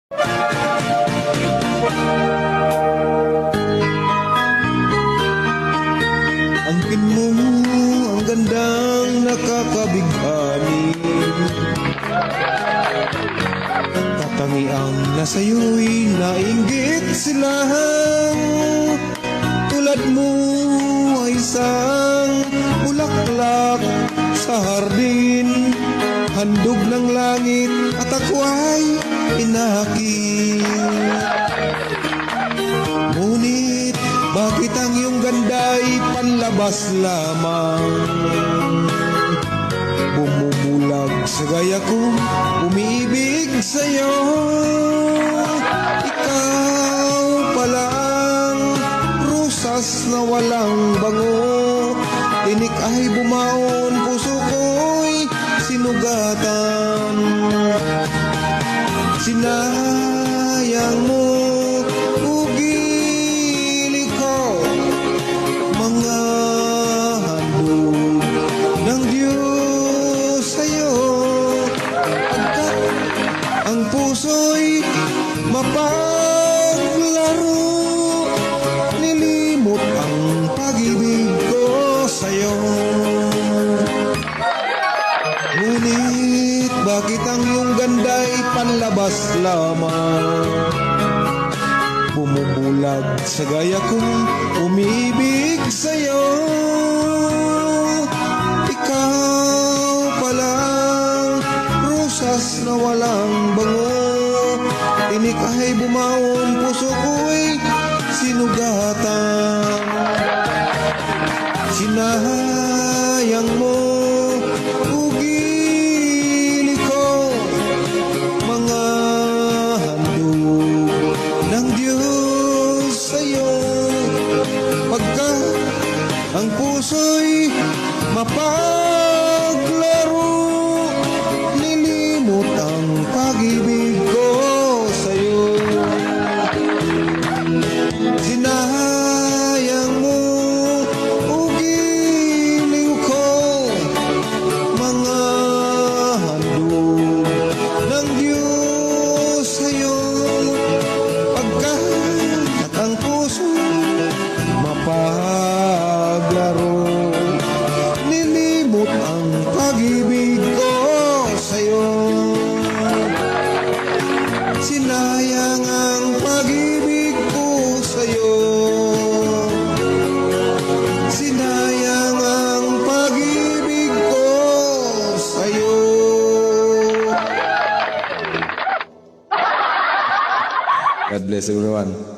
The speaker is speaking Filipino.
Angkin mo ang gandang nakakabighani, katangiang nasa'yo'y nainggit sila. Tulad mo ay isang bulaklak sa hardin, handog ng langit at ako ay inakit. Ngunit bakit ang iyong ganda'y panlabas lamang? Bumubulag sa gaya ko, umiibig sa'yo. Ikaw pala ang rusas na walang bango, tinik ay bumaon, puso ko'y sinugatan. Sinayang mo ng Diyos sa'yo, pagkat ang puso'y mapaglaro, nilimot ang pag-ibig ko sa'yo. Ngunit bakit ang iyong ganda'y panlabas lamang? Bumubulag sa gaya kong umibig sa'yo. Ikaw palang rusas na walang bango, tinik ay bumaon, puso ko'y sinugatan. Sinayang mo ugili ko, mga handog ng Diyos sa'yo, pagkat ang puso'y mapaglaro, nilimot ang pag-ibig ko sa'yo. Sinayang mo ugiliw ko, mga handog ng Diyos sa'yo, pagkat ang puso mapaglaro, nilimot ang pag-ibig ko sa'yo. Sinayang ang pag-ibig ko sa'yo, sinayang ang pag-ibig ko sa'yo. God bless everyone.